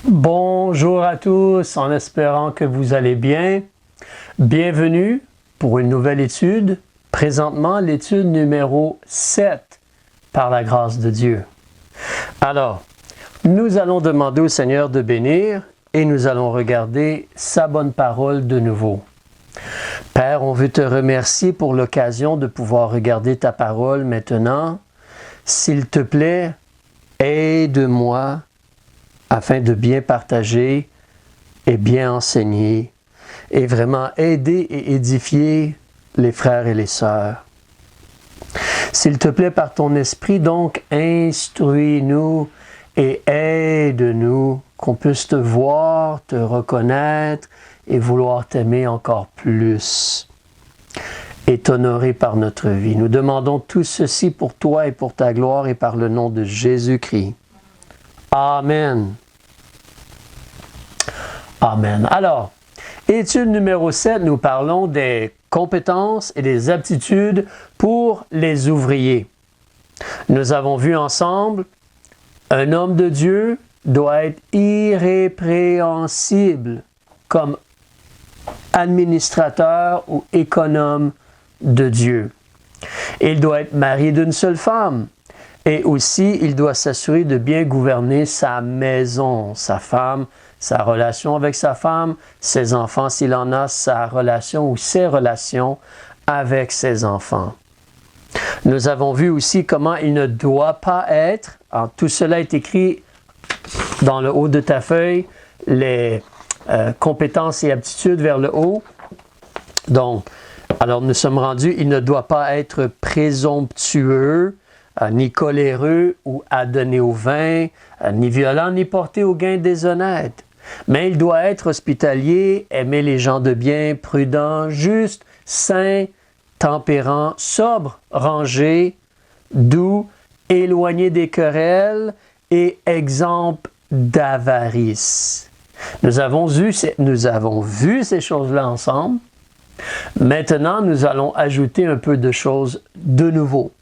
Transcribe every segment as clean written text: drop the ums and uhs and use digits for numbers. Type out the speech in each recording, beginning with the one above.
Bonjour à tous, en espérant que vous allez bien. Bienvenue pour une nouvelle étude. Présentement, l'étude numéro 7, par la grâce de Dieu. Alors, nous allons demander au Seigneur de bénir et nous allons regarder sa bonne parole de nouveau. Père, on veut te remercier pour l'occasion de pouvoir regarder ta parole maintenant. S'il te plaît, aide-moi afin de bien partager et bien enseigner et vraiment aider et édifier les frères et les sœurs. S'il te plaît, par ton esprit, donc, instruis-nous et aide-nous, qu'on puisse te voir, te reconnaître et vouloir t'aimer encore plus et t'honorer par notre vie. Nous demandons tout ceci pour toi et pour ta gloire et par le nom de Jésus-Christ. Amen. Amen. Alors, étude numéro 7, nous parlons des compétences et des aptitudes pour les ouvriers. Nous avons vu ensemble, un homme de Dieu doit être irrépréhensible comme administrateur ou économe de Dieu. Il doit être marié d'une seule femme. Et aussi, il doit s'assurer de bien gouverner sa maison, sa femme, sa relation avec sa femme, ses enfants s'il en a, sa relation ou ses relations avec ses enfants. Nous avons vu aussi comment il ne doit pas être, alors tout cela est écrit dans le haut de ta feuille, les compétences et aptitudes vers le haut. Donc, alors nous sommes rendus, il ne doit pas être présomptueux, ni coléreux ou adonné au vin, ni violent, ni porté au gain déshonnête. Mais il doit être hospitalier, aimer les gens de bien, prudent, juste, saint, tempérant, sobre, rangé, doux, éloigné des querelles et exempt d'avarice. Nous avons vu ces choses-là ensemble. Maintenant, nous allons ajouter un peu de choses de nouveau.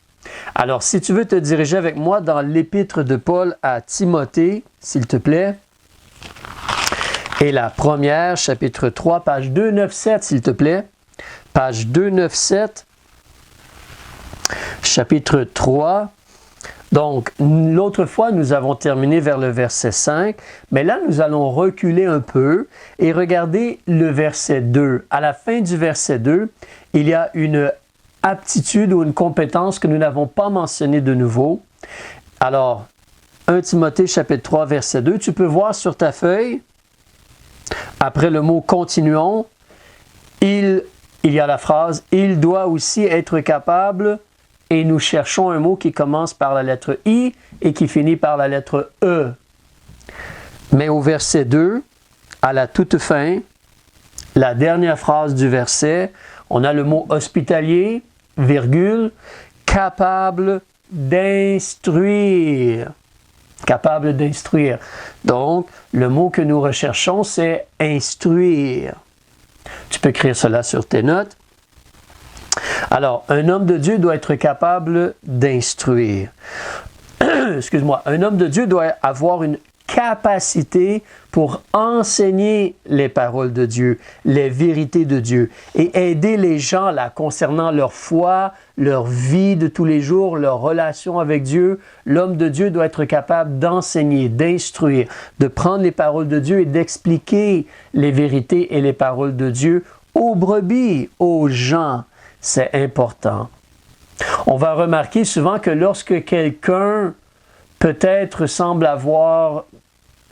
Alors, si tu veux te diriger avec moi dans l'épître de Paul à Timothée, s'il te plaît, et la première, chapitre 3, page 297, s'il te plaît, page 297, chapitre 3. Donc, l'autre fois, nous avons terminé vers le verset 5, mais là, nous allons reculer un peu et regarder le verset 2. À la fin du verset 2, il y a une aptitude ou une compétence que nous n'avons pas mentionnée de nouveau. Alors, 1 Timothée chapitre 3 verset 2, tu peux voir sur ta feuille, après le mot « continuons », il y a la phrase « il doit aussi être capable » et nous cherchons un mot qui commence par la lettre « I » et qui finit par la lettre « E ». Mais au verset 2, à la toute fin, la dernière phrase du verset, on a le mot « hospitalier », virgule, capable d'instruire. Capable d'instruire. Donc, le mot que nous recherchons, c'est instruire. Tu peux écrire cela sur tes notes. Alors, un homme de Dieu doit être capable d'instruire. Excuse-moi, un homme de Dieu doit avoir une capacité pour enseigner les paroles de Dieu, les vérités de Dieu et aider les gens là concernant leur foi, leur vie de tous les jours, leur relation avec Dieu. L'homme de Dieu doit être capable d'enseigner, d'instruire, de prendre les paroles de Dieu et d'expliquer les vérités et les paroles de Dieu aux brebis, aux gens. C'est important. On va remarquer souvent que lorsque quelqu'un peut-être semble avoir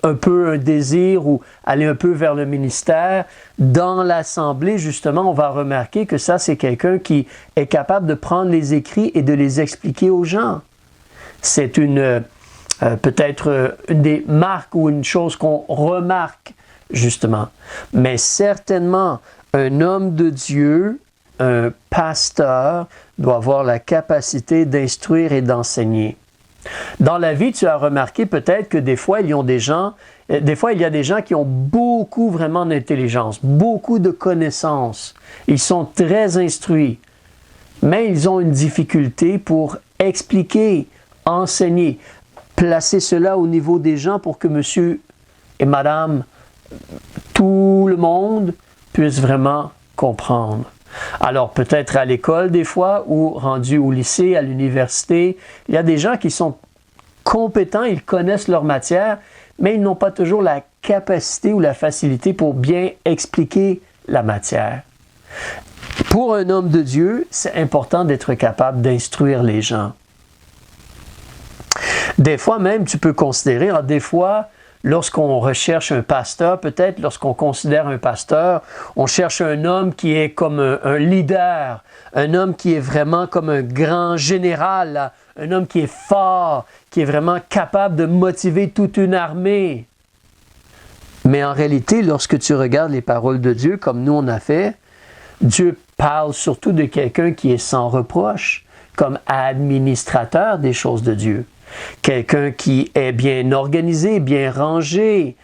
un peu un désir ou aller un peu vers le ministère, dans l'assemblée, justement, on va remarquer que ça, c'est quelqu'un qui est capable de prendre les écrits et de les expliquer aux gens. C'est peut-être une des marques ou une chose qu'on remarque, justement. Mais certainement, un homme de Dieu, un pasteur, doit avoir la capacité d'instruire et d'enseigner. Dans la vie, tu as remarqué peut-être que des fois, il y a des gens qui ont beaucoup vraiment d'intelligence, beaucoup de connaissances. Ils sont très instruits, mais ils ont une difficulté pour expliquer, enseigner, placer cela au niveau des gens pour que monsieur et madame, tout le monde puisse vraiment comprendre. Alors peut-être à l'école des fois ou rendu au lycée, à l'université, il y a des gens qui sont compétents, ils connaissent leur matière, mais ils n'ont pas toujours la capacité ou la facilité pour bien expliquer la matière. Pour un homme de Dieu, c'est important d'être capable d'instruire les gens. Des fois même, tu peux considérer, des fois, lorsqu'on recherche un pasteur, peut-être lorsqu'on considère un pasteur, on cherche un homme qui est comme un leader, un homme qui est vraiment comme un grand général, là, un homme qui est fort, qui est vraiment capable de motiver toute une armée. Mais en réalité, lorsque tu regardes les paroles de Dieu, comme nous on a fait, Dieu parle surtout de quelqu'un qui est sans reproche, comme administrateur des choses de Dieu. Quelqu'un qui est bien organisé, bien rangé,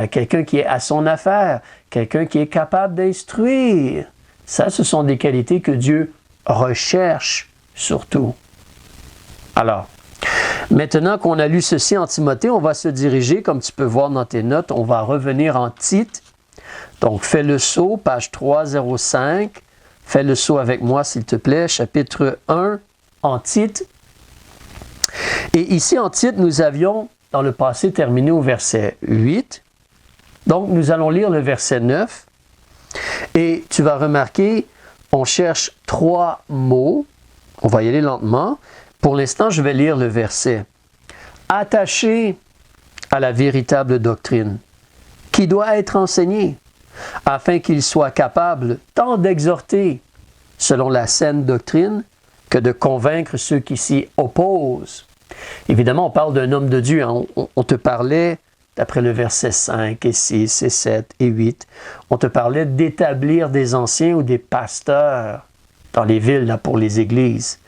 quelqu'un qui est à son affaire, quelqu'un qui est capable d'instruire. Ça, ce sont des qualités que Dieu recherche surtout. Alors, maintenant qu'on a lu ceci en Timothée, on va se diriger, comme tu peux voir dans tes notes, on va revenir en Tite. Donc, fais le saut, page 305. Fais le saut avec moi, s'il te plaît, chapitre 1 en Tite. Et ici, en Tite, nous avions, dans le passé, terminé au verset 8. Donc, nous allons lire le verset 9. Et tu vas remarquer, on cherche 3 mots. On va y aller lentement. Pour l'instant, je vais lire le verset. Attaché à la véritable doctrine, qui doit être enseignée, afin qu'il soit capable tant d'exhorter, selon la saine doctrine, que de convaincre ceux qui s'y opposent. Évidemment, on parle d'un homme de Dieu. Hein? On te parlait, d'après le verset 5 et 6 et 7 et 8, on te parlait d'établir des anciens ou des pasteurs dans les villes là, pour les églises.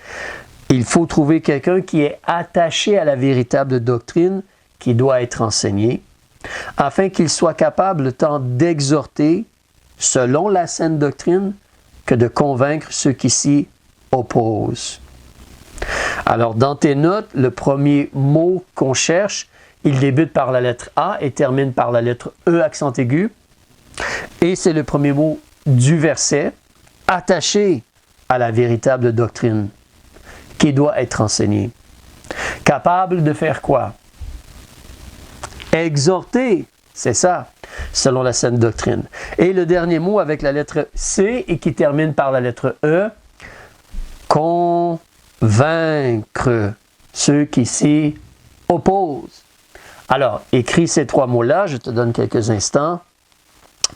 Il faut trouver quelqu'un qui est attaché à la véritable doctrine qui doit être enseignée, afin qu'il soit capable tant d'exhorter, selon la saine doctrine, que de convaincre ceux qui s'y opposent. Alors, dans tes notes, le premier mot qu'on cherche, il débute par la lettre A et termine par la lettre E accent aigu. Et c'est le premier mot du verset, attaché à la véritable doctrine qui doit être enseignée. Capable de faire quoi? Exhorter, c'est ça, selon la saine doctrine. Et le dernier mot avec la lettre C et qui termine par la lettre E, convaincre ceux qui s'y opposent. Alors, écris ces 3 mots-là, je te donne quelques instants.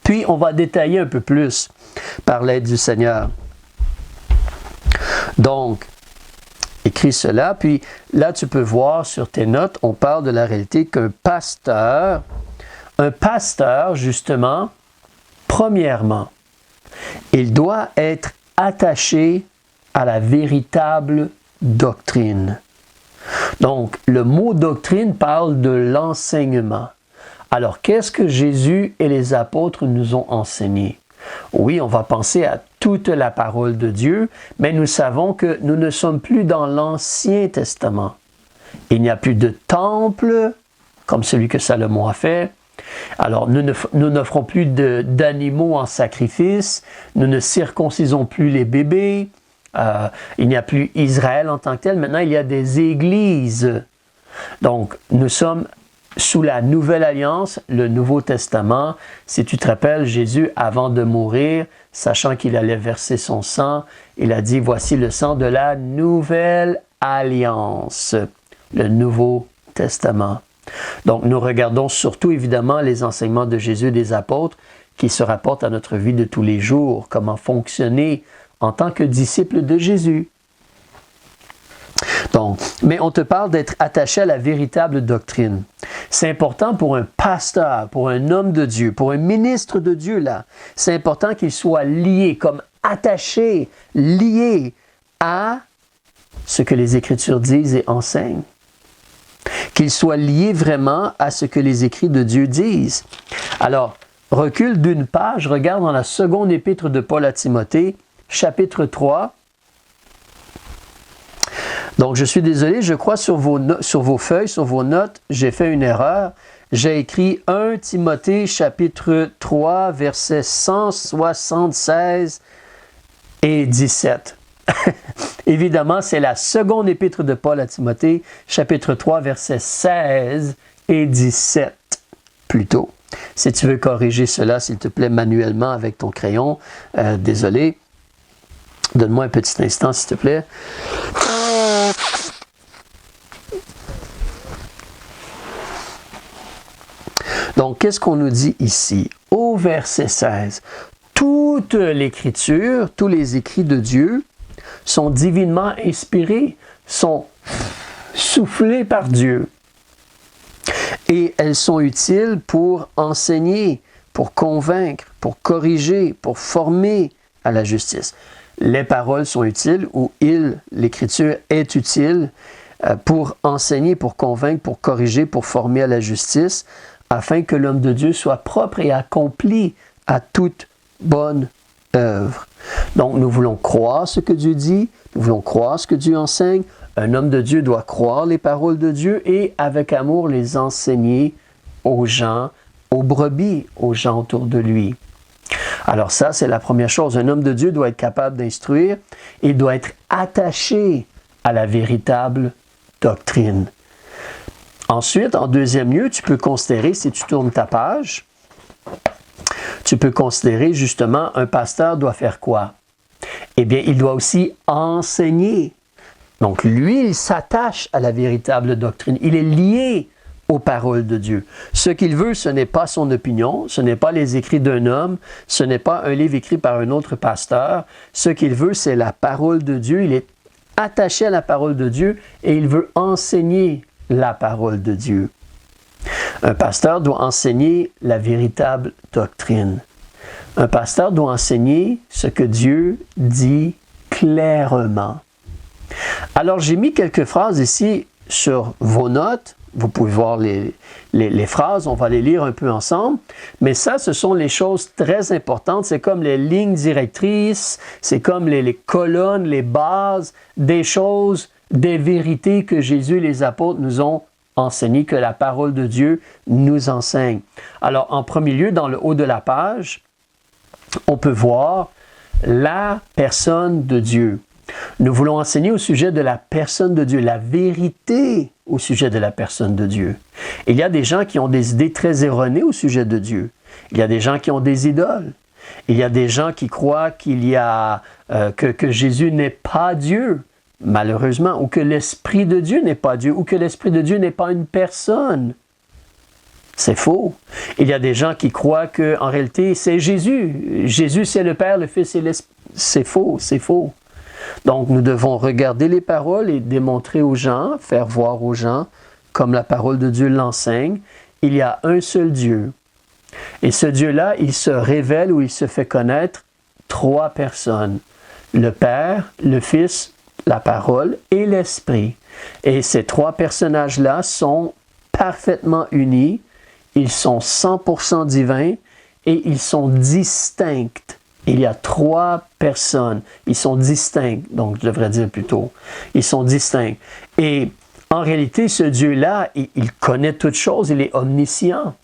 Puis, on va détailler un peu plus par l'aide du Seigneur. Donc, écris cela, puis là, tu peux voir sur tes notes, on parle de la réalité qu'un pasteur, justement, premièrement, il doit être attaché à la véritable doctrine. Donc, le mot doctrine parle de l'enseignement. Alors, qu'est-ce que Jésus et les apôtres nous ont enseigné? Oui, on va penser à toute la parole de Dieu, mais nous savons que nous ne sommes plus dans l'Ancien Testament. Il n'y a plus de temple, comme celui que Salomon a fait. Alors, nous n'offrons plus d'animaux en sacrifice, nous ne circoncisons plus les bébés, il n'y a plus Israël en tant que tel, maintenant il y a des églises. Donc, nous sommes sous la Nouvelle Alliance, le Nouveau Testament. Si tu te rappelles, Jésus, avant de mourir, sachant qu'il allait verser son sang, il a dit, voici le sang de la Nouvelle Alliance, le Nouveau Testament. Donc, nous regardons surtout, évidemment, les enseignements de Jésus et des apôtres qui se rapportent à notre vie de tous les jours, comment fonctionner en tant que disciple de Jésus. Donc, mais on te parle d'être attaché à la véritable doctrine. C'est important pour un pasteur, pour un homme de Dieu, pour un ministre de Dieu, là. C'est important qu'il soit lié, comme attaché, lié à ce que les Écritures disent et enseignent. Qu'il soit lié vraiment à ce que les écrits de Dieu disent. Alors, recule d'une page, regarde dans la seconde épître de Paul à Timothée, chapitre 3. Donc, je suis désolé, je crois sur vos feuilles, sur vos notes, j'ai fait une erreur. j'ai écrit 1 Timothée chapitre 3, versets 176 et 17. Évidemment, c'est la seconde épître de Paul à Timothée, chapitre 3, versets 16 et 17, plutôt. Si tu veux corriger cela, s'il te plaît, manuellement avec ton crayon, désolé. Donne-moi un petit instant, s'il te plaît. Donc, qu'est-ce qu'on nous dit ici? Au verset 16, toute l'Écriture, tous les écrits de Dieu sont divinement inspirés, sont soufflés par Dieu. Et elles sont utiles pour enseigner, pour convaincre, pour corriger, pour former à la justice. Les paroles sont utiles ou l'Écriture est utile pour enseigner, pour convaincre, pour corriger, pour former à la justice, afin que l'homme de Dieu soit propre et accompli à toute bonne œuvre. Donc, nous voulons croire ce que Dieu dit, nous voulons croire ce que Dieu enseigne. Un homme de Dieu doit croire les paroles de Dieu et, avec amour, les enseigner aux gens, aux brebis, aux gens autour de lui. Alors ça, c'est la première chose. Un homme de Dieu doit être capable d'instruire, il doit être attaché à la véritable doctrine. Ensuite, en deuxième lieu, tu peux considérer, si tu tournes ta page, tu peux considérer justement un pasteur doit faire quoi? Eh bien, il doit aussi enseigner. Donc, lui, il s'attache à la véritable doctrine. Il est lié aux paroles de Dieu. Ce qu'il veut, ce n'est pas son opinion, ce n'est pas les écrits d'un homme, ce n'est pas un livre écrit par un autre pasteur. Ce qu'il veut, c'est la parole de Dieu. Il est attaché à la parole de Dieu et il veut enseigner la parole de Dieu. Un pasteur doit enseigner la véritable doctrine. Un pasteur doit enseigner ce que Dieu dit clairement. Alors, j'ai mis quelques phrases ici sur vos notes. Vous pouvez voir les phrases, on va les lire un peu ensemble. Mais ça, ce sont les choses très importantes. C'est comme les lignes directrices, c'est comme les colonnes, les bases des choses, des vérités que Jésus et les apôtres nous ont enseignées, que la parole de Dieu nous enseigne. Alors, en premier lieu, dans le haut de la page, on peut voir la personne de Dieu. Nous voulons enseigner au sujet de la personne de Dieu, la vérité au sujet de la personne de Dieu. Il y a des gens qui ont des idées très erronées au sujet de Dieu. Il y a des gens qui ont des idoles. Il y a des gens qui croient qu'il y a que Jésus n'est pas Dieu, malheureusement, ou que l'Esprit de Dieu n'est pas Dieu, ou que l'Esprit de Dieu n'est pas une personne. C'est faux. Il y a des gens qui croient qu'en réalité, c'est Jésus. Jésus, c'est le Père, le Fils et l'Esprit. C'est faux, c'est faux. Donc, nous devons regarder les paroles et démontrer aux gens, faire voir aux gens, comme la parole de Dieu l'enseigne, il y a un seul Dieu. Et ce Dieu-là, il se révèle ou il se fait connaître trois personnes. Le Père, le Fils, la parole et l'Esprit. Et ces trois personnages-là sont parfaitement unis, ils sont 100% divins et ils sont distincts. Il y a trois personnes. Ils sont distincts, donc je devrais dire plutôt. Ils sont distincts. Et en réalité, ce Dieu-là, il connaît toutes choses, il est omniscient.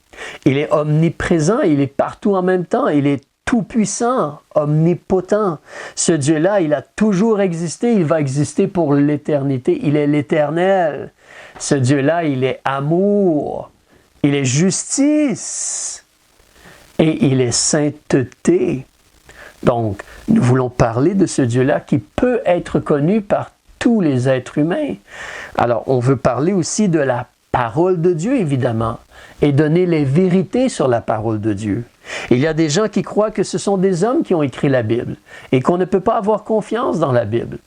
Il est omniprésent, il est partout en même temps, il est tout-puissant, omnipotent. Ce Dieu-là, il a toujours existé, il va exister pour l'éternité. Il est l'éternel. Ce Dieu-là, il est amour, il est justice et il est sainteté. Donc, nous voulons parler de ce Dieu-là qui peut être connu par tous les êtres humains. Alors, on veut parler aussi de la parole de Dieu, évidemment, et donner les vérités sur la parole de Dieu. Il y a des gens qui croient que ce sont des hommes qui ont écrit la Bible et qu'on ne peut pas avoir confiance dans la Bible.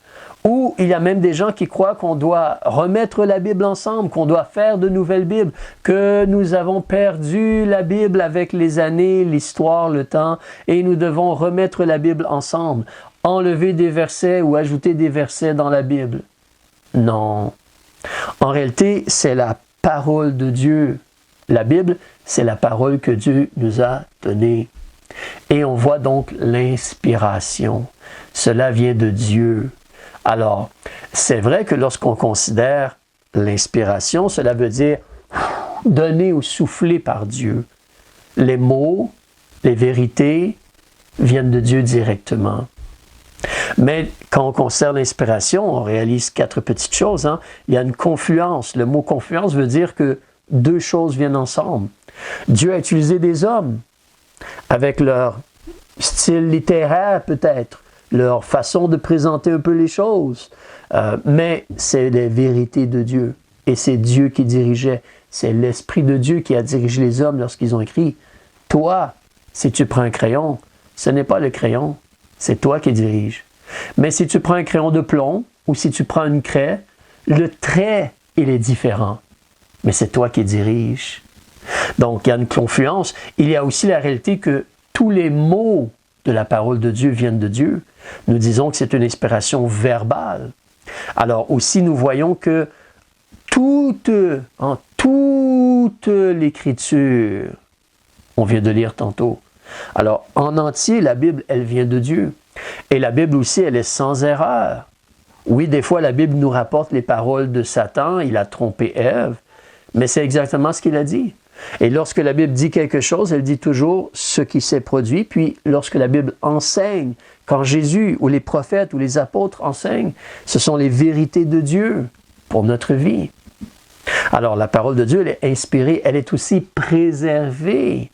Ou il y a même des gens qui croient qu'on doit remettre la Bible ensemble, qu'on doit faire de nouvelles Bibles, que nous avons perdu la Bible avec les années, l'histoire, le temps, et nous devons remettre la Bible ensemble, enlever des versets ou ajouter des versets dans la Bible. Non. En réalité, c'est la parole de Dieu. La Bible, c'est la parole que Dieu nous a donnée. Et on voit donc l'inspiration. Cela vient de Dieu. Alors, c'est vrai que lorsqu'on considère l'inspiration, cela veut dire donnés ou soufflés par Dieu. Les mots, les vérités viennent de Dieu directement. Mais quand on considère l'inspiration, on réalise 4 petites choses. Il y a une confluence. Le mot confluence veut dire que 2 choses viennent ensemble. Dieu a utilisé des hommes avec leur style littéraire peut-être, leur façon de présenter un peu les choses. Mais c'est les vérités de Dieu. Et c'est Dieu qui dirigeait. C'est l'Esprit de Dieu qui a dirigé les hommes lorsqu'ils ont écrit. Toi, si tu prends un crayon, ce n'est pas le crayon, c'est toi qui dirige. Mais si tu prends un crayon de plomb ou si tu prends une craie, le trait, il est différent. Mais c'est toi qui dirige. Donc, il y a une confluence. Il y a aussi la réalité que tous les mots de la parole de Dieu viennent de Dieu. Nous disons que c'est une inspiration verbale. Alors aussi, nous voyons que toute l'Écriture, on vient de lire tantôt. Alors, en entier, la Bible, elle vient de Dieu. Et la Bible aussi, elle est sans erreur. Oui, des fois, la Bible nous rapporte les paroles de Satan, il a trompé Ève, mais c'est exactement ce qu'il a dit. Et lorsque la Bible dit quelque chose, elle dit toujours ce qui s'est produit. Puis, lorsque la Bible enseigne, quand Jésus ou les prophètes ou les apôtres enseignent, ce sont les vérités de Dieu pour notre vie. Alors, la parole de Dieu, elle est inspirée, elle est aussi préservée.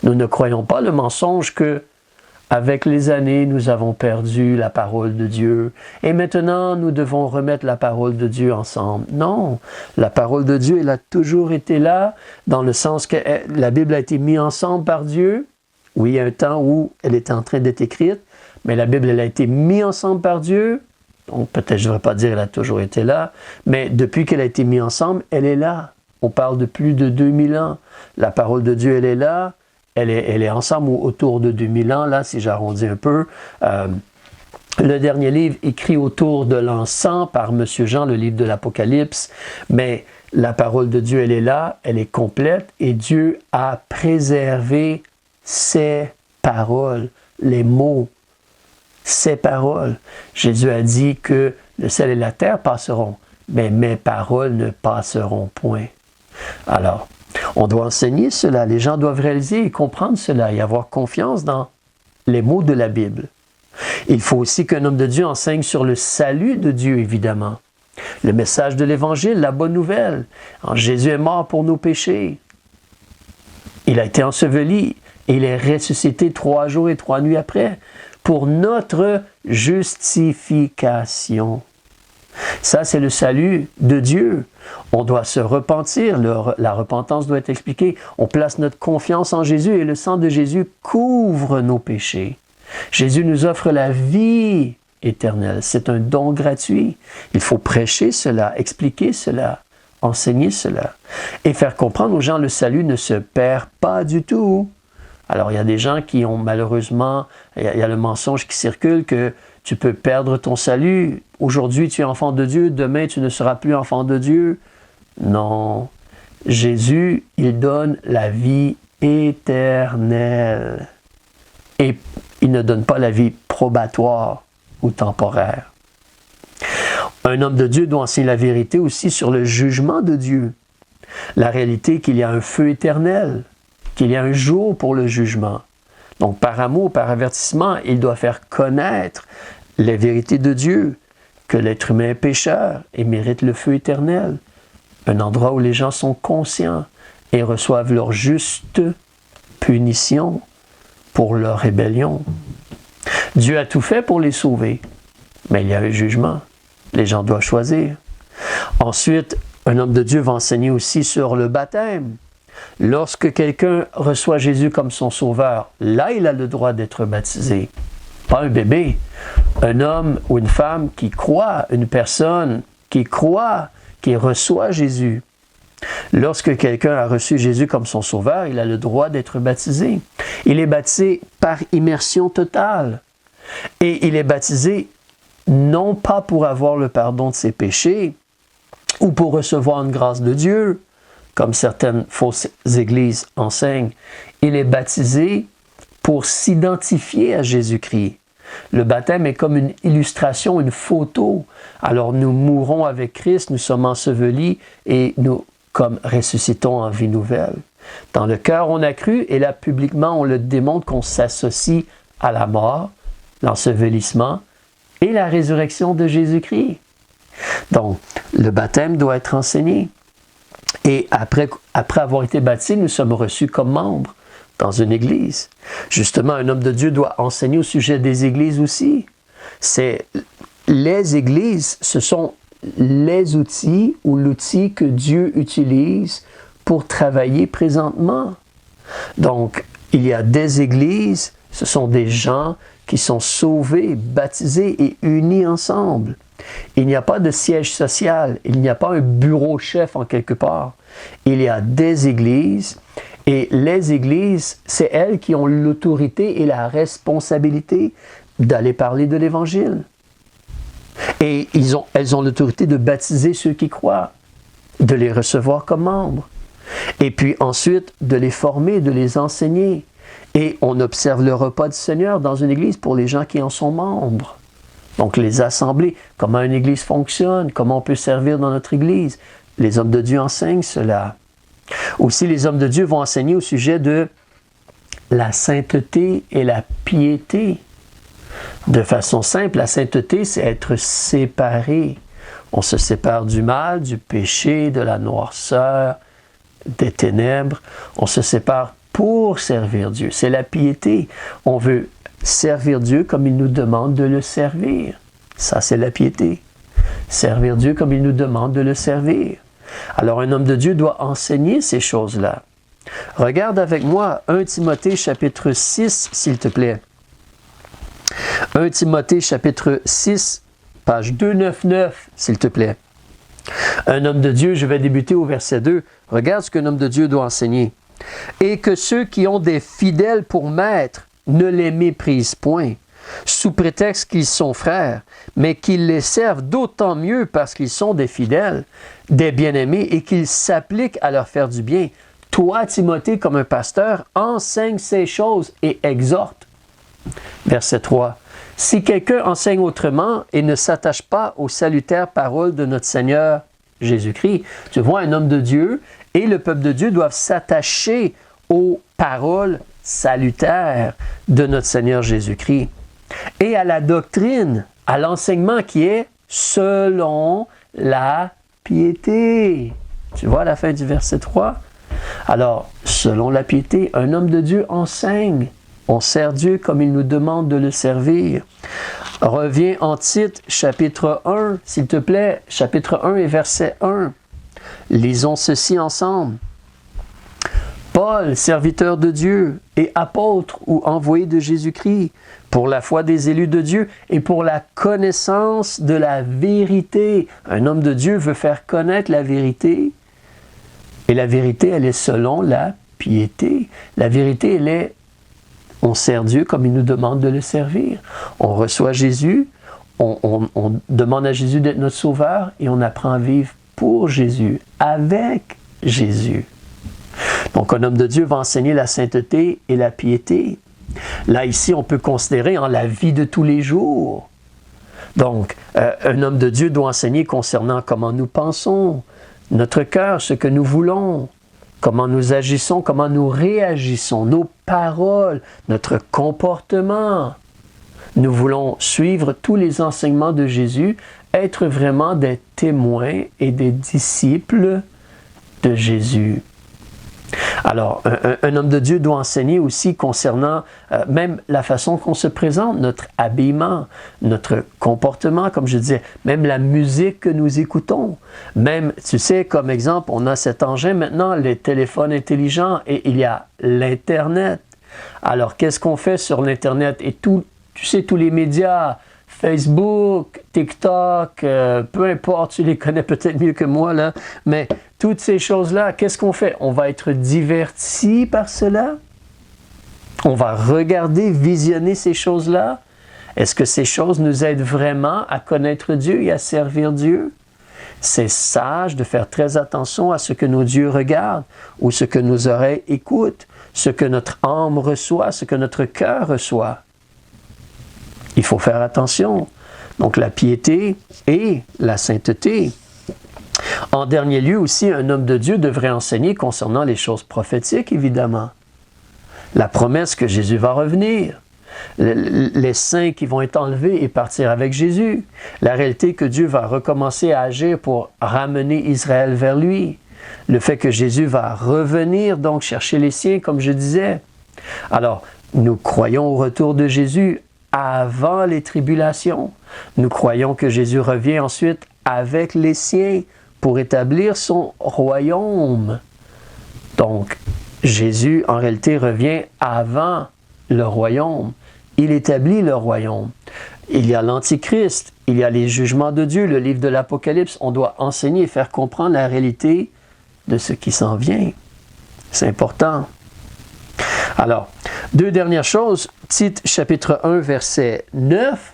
Nous ne croyons pas le mensonge que, avec les années, nous avons perdu la parole de Dieu et maintenant nous devons remettre la parole de Dieu ensemble. Non, la parole de Dieu, elle a toujours été là, dans le sens que la Bible a été mise ensemble par Dieu. Oui, il y a un temps où elle était en train d'être écrite, mais la Bible, elle a été mise ensemble par Dieu. Donc peut-être, je ne devrais pas dire qu'elle a toujours été là, mais depuis qu'elle a été mise ensemble, elle est là. On parle de plus de 2000 ans. La parole de Dieu, elle est là. Elle est ensemble autour de 2000 ans, là, si j'arrondis un peu. Le dernier livre écrit autour de l'encens par M. Jean, le livre de l'Apocalypse. Mais la parole de Dieu, elle est là, elle est complète et Dieu a préservé ses paroles, les mots, ses paroles. Jésus a dit que le ciel et la terre passeront, mais mes paroles ne passeront point. Alors, on doit enseigner cela, les gens doivent réaliser et comprendre cela et avoir confiance dans les mots de la Bible. Il faut aussi qu'un homme de Dieu enseigne sur le salut de Dieu, évidemment. Le message de l'Évangile, la bonne nouvelle. Alors, Jésus est mort pour nos péchés. Il a été enseveli et il est ressuscité 3 jours et 3 nuits après pour notre justification. Ça, c'est le salut de Dieu. On doit se repentir, la repentance doit être expliquée. On place notre confiance en Jésus et le sang de Jésus couvre nos péchés. Jésus nous offre la vie éternelle. C'est un don gratuit. Il faut prêcher cela, expliquer cela, enseigner cela et faire comprendre aux gens que le salut ne se perd pas du tout. Alors, il y a des gens qui ont malheureusement, il y a le mensonge qui circule que tu peux perdre ton salut. Aujourd'hui, tu es enfant de Dieu. Demain, tu ne seras plus enfant de Dieu. Non. Jésus, il donne la vie éternelle. Et il ne donne pas la vie probatoire ou temporaire. Un homme de Dieu doit enseigner la vérité aussi sur le jugement de Dieu. La réalité qu'il y a un feu éternel, qu'il y a un jour pour le jugement. Donc, par amour, par avertissement, il doit faire connaître les vérités de Dieu, que l'être humain est pécheur et mérite le feu éternel. Un endroit où les gens sont conscients et reçoivent leur juste punition pour leur rébellion. Dieu a tout fait pour les sauver, mais il y a un jugement. Les gens doivent choisir. Ensuite, un homme de Dieu va enseigner aussi sur le baptême. Lorsque quelqu'un reçoit Jésus comme son sauveur, là, il a le droit d'être baptisé. Pas un bébé. Un homme ou une femme qui croit, une personne qui croit, qui reçoit Jésus. Lorsque quelqu'un a reçu Jésus comme son sauveur, il a le droit d'être baptisé. Il est baptisé par immersion totale. Et il est baptisé non pas pour avoir le pardon de ses péchés ou pour recevoir une grâce de Dieu, comme certaines fausses églises enseignent. Il est baptisé pour s'identifier à Jésus-Christ. Le baptême est comme une illustration, une photo. Alors nous mourons avec Christ, nous sommes ensevelis et nous comme ressuscitons en vie nouvelle. Dans le cœur, on a cru, et là, publiquement, on le démontre qu'on s'associe à la mort, l'ensevelissement et la résurrection de Jésus-Christ. Donc, le baptême doit être enseigné. Et après avoir été baptisés, nous sommes reçus comme membres dans une église. Justement, un homme de Dieu doit enseigner au sujet des églises aussi. Les églises, ce sont les outils ou l'outil que Dieu utilise pour travailler présentement. Donc, il y a des églises, ce sont des gens qui sont sauvés, baptisés et unis ensemble. Il n'y a pas de siège social, il n'y a pas un bureau chef en quelque part. Il y a des églises, et les églises, c'est elles qui ont l'autorité et la responsabilité d'aller parler de l'Évangile. Et elles ont l'autorité de baptiser ceux qui croient, de les recevoir comme membres, et puis ensuite de les former, de les enseigner. Et on observe le repas du Seigneur dans une église pour les gens qui en sont membres. Donc les assemblées, comment une église fonctionne, comment on peut servir dans notre église. Les hommes de Dieu enseignent cela. Aussi, les hommes de Dieu vont enseigner au sujet de la sainteté et la piété. De façon simple, la sainteté, c'est être séparé. On se sépare du mal, du péché, de la noirceur, des ténèbres. On se sépare pour servir Dieu. C'est la piété. On veut servir Dieu comme il nous demande de le servir. Ça, c'est la piété. Servir Dieu comme il nous demande de le servir. Alors, un homme de Dieu doit enseigner ces choses-là. Regarde avec moi 1 Timothée chapitre 6, s'il te plaît. 1 Timothée chapitre 6, page 299, s'il te plaît. Un homme de Dieu, je vais débuter au verset 2. Regarde ce qu'un homme de Dieu doit enseigner. « Et que ceux qui ont des fidèles pour maîtres ne les méprisent point, sous prétexte qu'ils sont frères, mais qu'ils les servent d'autant mieux parce qu'ils sont des fidèles, des bien-aimés, et qu'ils s'appliquent à leur faire du bien. Toi, Timothée, comme un pasteur, enseigne ces choses et exhorte. » Verset 3. « Si quelqu'un enseigne autrement et ne s'attache pas aux salutaires paroles de notre Seigneur Jésus-Christ. » Tu vois, un homme de Dieu et le peuple de Dieu doivent s'attacher aux paroles salutaires de notre Seigneur Jésus-Christ. Et à la doctrine, à l'enseignement qui est selon la piété. Tu vois à la fin du verset 3? Alors, selon la piété, un homme de Dieu enseigne. On sert Dieu comme il nous demande de le servir. Reviens en Tite, chapitre 1, s'il te plaît, chapitre 1 et verset 1. Lisons ceci ensemble. Paul, serviteur de Dieu et apôtre ou envoyé de Jésus-Christ, pour la foi des élus de Dieu et pour la connaissance de la vérité. Un homme de Dieu veut faire connaître la vérité. Et la vérité, elle est selon la piété. La vérité, elle est, on sert Dieu comme il nous demande de le servir. On reçoit Jésus, on demande à Jésus d'être notre sauveur et on apprend à vivre pour Jésus, avec Jésus. Donc, un homme de Dieu va enseigner la sainteté et la piété. Là, ici, on peut considérer en la vie de tous les jours. Donc, un homme de Dieu doit enseigner concernant comment nous pensons, notre cœur, ce que nous voulons, comment nous agissons, comment nous réagissons, nos paroles, notre comportement. Nous voulons suivre tous les enseignements de Jésus, être vraiment des témoins et des disciples de Jésus. Alors, un homme de Dieu doit enseigner aussi concernant même la façon qu'on se présente, notre habillement, notre comportement, comme je disais, même la musique que nous écoutons. Même, tu sais, comme exemple, on a cet engin maintenant, les téléphones intelligents, et il y a l'Internet. Alors, qu'est-ce qu'on fait sur l'Internet? Et tout, tu sais, tous les médias, Facebook, TikTok, peu importe, tu les connais peut-être mieux que moi, là, mais toutes ces choses-là, qu'est-ce qu'on fait? On va être diverti par cela? On va regarder, visionner ces choses-là? Est-ce que ces choses nous aident vraiment à connaître Dieu et à servir Dieu? C'est sage de faire très attention à ce que nos yeux regardent ou ce que nos oreilles écoutent, ce que notre âme reçoit, ce que notre cœur reçoit. Il faut faire attention. Donc la piété et la sainteté. En dernier lieu aussi, un homme de Dieu devrait enseigner concernant les choses prophétiques, évidemment. La promesse que Jésus va revenir, les saints qui vont être enlevés et partir avec Jésus, la réalité que Dieu va recommencer à agir pour ramener Israël vers lui, le fait que Jésus va revenir donc chercher les siens, comme je disais. Alors, nous croyons au retour de Jésus avant les tribulations. Nous croyons que Jésus revient ensuite avec les siens pour établir son royaume. Donc, Jésus, en réalité, revient avant le royaume. Il établit le royaume. Il y a l'Antichrist, il y a les jugements de Dieu, le livre de l'Apocalypse. On doit enseigner et faire comprendre la réalité de ce qui s'en vient. C'est important. Alors, deux dernières choses. Tite, chapitre 1, verset 9.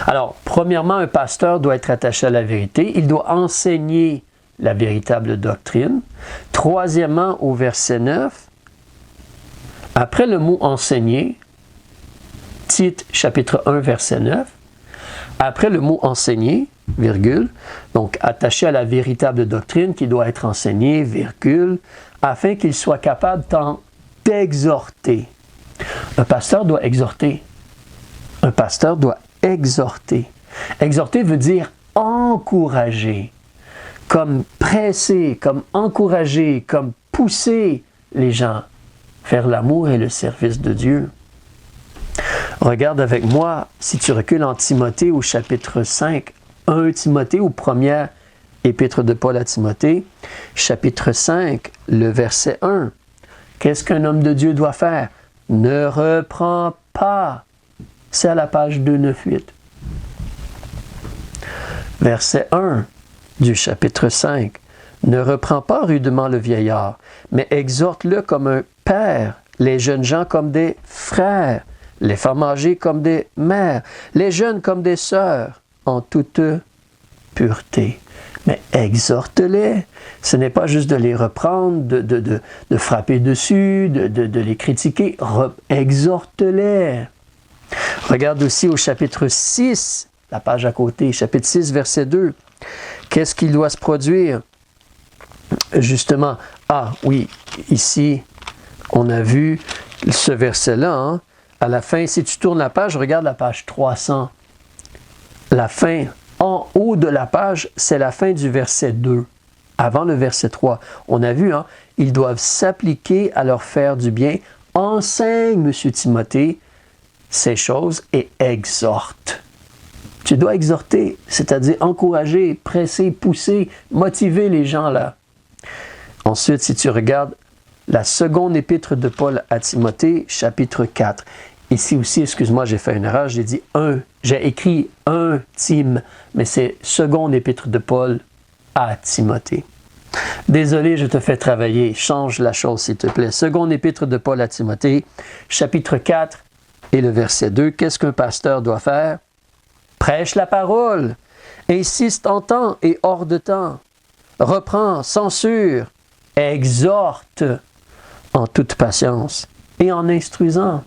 Alors, premièrement, un pasteur doit être attaché à la vérité. Il doit enseigner la véritable doctrine. Troisièmement, au verset 9, après le mot « enseigner », Tite, chapitre 1, verset 9, après le mot « enseigner », virgule, donc attaché à la véritable doctrine qui doit être enseignée, virgule, afin qu'il soit capable d'exhorter. Un pasteur doit exhorter. Un pasteur doit exhorter. Exhorter veut dire encourager, comme presser, comme encourager, comme pousser les gens vers l'amour et le service de Dieu. Regarde avec moi, si tu recules en Timothée au chapitre 5, 1 Timothée ou première épître de Paul à Timothée, chapitre 5, le verset 1. Qu'est-ce qu'un homme de Dieu doit faire? Ne reprends pas. C'est à la page 298. Verset 1 du chapitre 5. Ne reprends pas rudement le vieillard, mais exhorte-le comme un père, les jeunes gens comme des frères, les femmes âgées comme des mères, les jeunes comme des sœurs, en toute pureté. Mais exhorte-les. Ce n'est pas juste de les reprendre, de frapper dessus, de les critiquer. Exhorte-les. Regarde aussi au chapitre 6, la page à côté, chapitre 6, verset 2. Qu'est-ce qui doit se produire? Justement, oui, ici, on a vu ce verset-là. Hein? À la fin, si tu tournes la page, regarde la page 300. La fin, en haut de la page, c'est la fin du verset 2, avant le verset 3. On a vu, hein, ils doivent s'appliquer à leur faire du bien. Enseigne, M. Timothée, ces choses et exhorte. Tu dois exhorter, c'est-à-dire encourager, presser, pousser, motiver les gens là. Ensuite, si tu regardes la seconde épître de Paul à Timothée, chapitre 4. Ici aussi, excuse-moi, j'ai fait une erreur, j'ai écrit 1 Tim, mais c'est seconde épître de Paul à Timothée. Désolé, je te fais travailler, change la chose s'il te plaît. Seconde épître de Paul à Timothée, chapitre 4 et le verset 2. Qu'est-ce qu'un pasteur doit faire? Prêche la parole, insiste en temps et hors de temps, reprend, censure, exhorte en toute patience et en instruisant.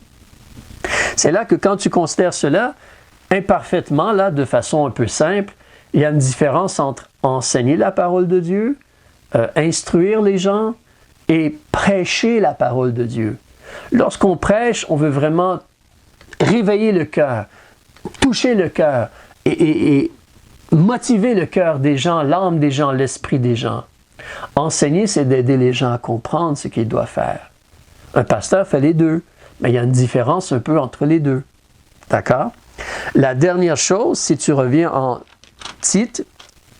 C'est là que quand tu considères cela, imparfaitement, là, de façon un peu simple, il y a une différence entre enseigner la parole de Dieu, instruire les gens et prêcher la parole de Dieu. Lorsqu'on prêche, on veut vraiment réveiller le cœur, toucher le cœur et motiver le cœur des gens, l'âme des gens, l'esprit des gens. Enseigner, c'est d'aider les gens à comprendre ce qu'ils doivent faire. Un pasteur fait les deux. Mais il y a une différence un peu entre les deux. D'accord? La dernière chose, si tu reviens en Tite,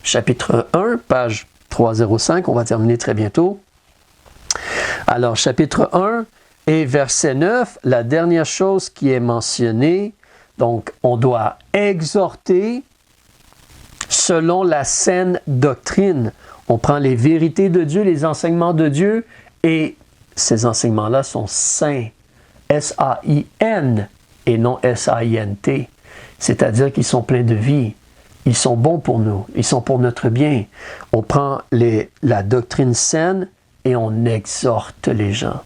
chapitre 1, page 305, on va terminer très bientôt. Alors, chapitre 1 et verset 9, la dernière chose qui est mentionnée, donc on doit exhorter selon la saine doctrine. On prend les vérités de Dieu, les enseignements de Dieu, et ces enseignements-là sont sains. S-A-I-N et non S-A-I-N-T. C'est-à-dire qu'ils sont pleins de vie. Ils sont bons pour nous. Ils sont pour notre bien. On prend la doctrine saine et on exhorte les gens.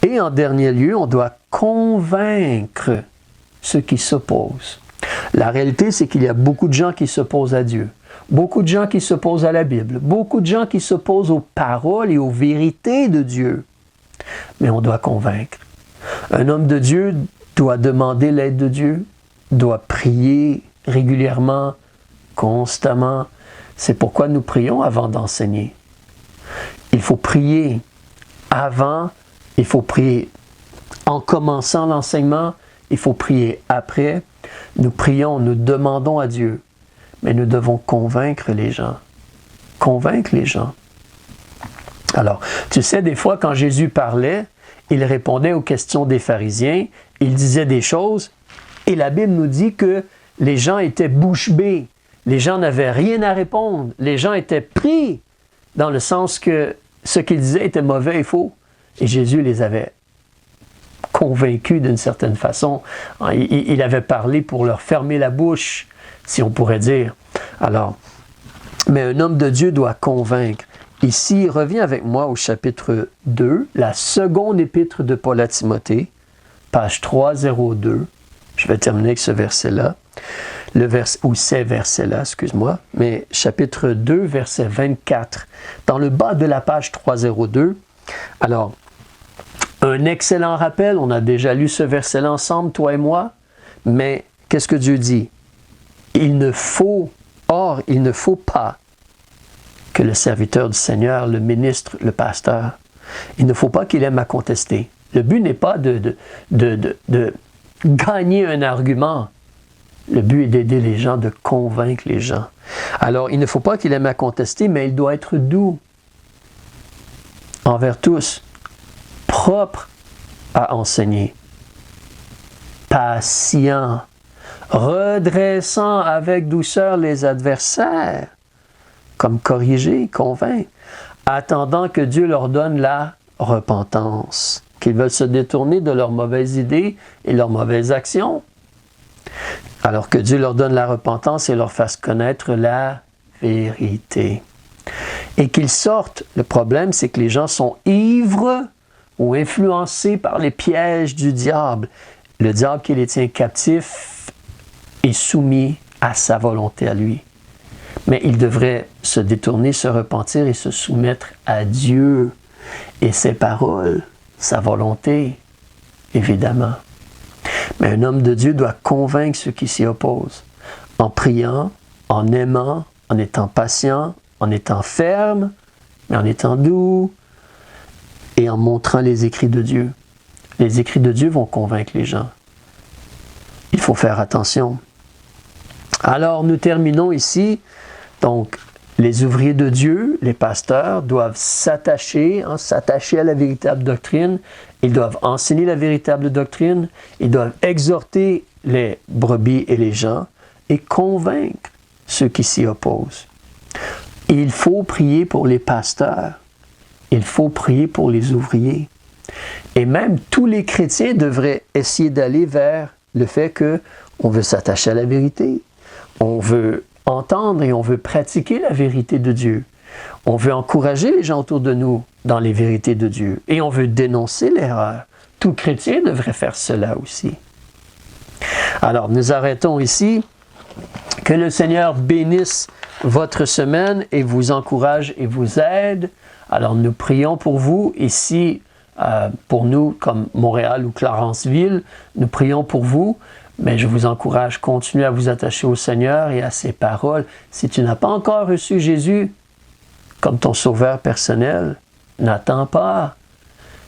Et en dernier lieu, on doit convaincre ceux qui s'opposent. La réalité, c'est qu'il y a beaucoup de gens qui s'opposent à Dieu. beaucoup de gens qui s'opposent à la Bible, beaucoup de gens qui s'opposent aux paroles et aux vérités de Dieu. Mais on doit convaincre. Un homme de Dieu doit demander l'aide de Dieu, doit prier régulièrement, constamment. C'est pourquoi nous prions avant d'enseigner. Il faut prier avant, il faut prier en commençant l'enseignement, il faut prier après. Nous prions, nous demandons à Dieu, mais nous devons convaincre les gens. Convaincre les gens. Alors, tu sais, des fois, quand Jésus parlait, il répondait aux questions des pharisiens, il disait des choses, et la Bible nous dit que les gens étaient bouche bée. Les gens n'avaient rien à répondre. Les gens étaient pris dans le sens que ce qu'ils disaient était mauvais et faux. Et Jésus les avait convaincus d'une certaine façon. Il avait parlé pour leur fermer la bouche, si on pourrait dire. Alors, mais un homme de Dieu doit convaincre. Ici, reviens avec moi au chapitre 2, la seconde épître de Paul à Timothée, page 302. Je vais terminer avec ce verset-là. Ces versets-là, excuse-moi, mais chapitre 2, verset 24, dans le bas de la page 302. Alors, un excellent rappel, on a déjà lu ce verset-là ensemble, toi et moi, mais qu'est-ce que Dieu dit? Il ne faut pas que le serviteur du Seigneur, le ministre, le pasteur, il ne faut pas qu'il aime à contester. Le but n'est pas de gagner un argument. Le but est d'aider les gens, de convaincre les gens. Alors, il ne faut pas qu'il aime à contester, mais il doit être doux envers tous, propre à enseigner, patient, redressant avec douceur les adversaires, comme corriger, convaincre, attendant que Dieu leur donne la repentance, qu'ils veulent se détourner de leurs mauvaises idées et leurs mauvaises actions. Alors que Dieu leur donne la repentance et leur fasse connaître la vérité. Et qu'ils sortent. Le problème, c'est que les gens sont ivres ou influencés par les pièges du diable. Le diable qui les tient captifs est soumis à sa volonté à lui. Mais ils devraient se détourner, se repentir et se soumettre à Dieu et ses paroles, sa volonté, évidemment. Mais un homme de Dieu doit convaincre ceux qui s'y opposent, en priant, en aimant, en étant patient, en étant ferme, mais en étant doux, et en montrant les écrits de Dieu. Les écrits de Dieu vont convaincre les gens. Il faut faire attention. Alors, nous terminons ici. Donc, les ouvriers de Dieu, les pasteurs, doivent s'attacher à la véritable doctrine. Ils doivent enseigner la véritable doctrine. Ils doivent exhorter les brebis et les gens et convaincre ceux qui s'y opposent. Il faut prier pour les pasteurs. Il faut prier pour les ouvriers. Et même tous les chrétiens devraient essayer d'aller vers le fait qu'on veut s'attacher à la vérité. On veut entendre et on veut pratiquer la vérité de Dieu. On veut encourager les gens autour de nous dans les vérités de Dieu. Et on veut dénoncer l'erreur. Tout chrétien devrait faire cela aussi. Alors, nous arrêtons ici. Que le Seigneur bénisse votre semaine et vous encourage et vous aide. Alors, nous prions pour vous ici, pour nous, comme Montréal ou Clarenceville. Nous prions pour vous. Mais je vous encourage, continuez à vous attacher au Seigneur et à ses paroles. Si tu n'as pas encore reçu Jésus comme ton sauveur personnel, n'attends pas.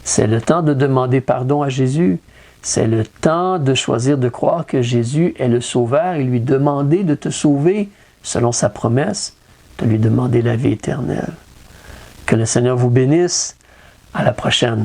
C'est le temps de demander pardon à Jésus. C'est le temps de choisir de croire que Jésus est le sauveur et lui demander de te sauver selon sa promesse, de lui demander la vie éternelle. Que le Seigneur vous bénisse. À la prochaine.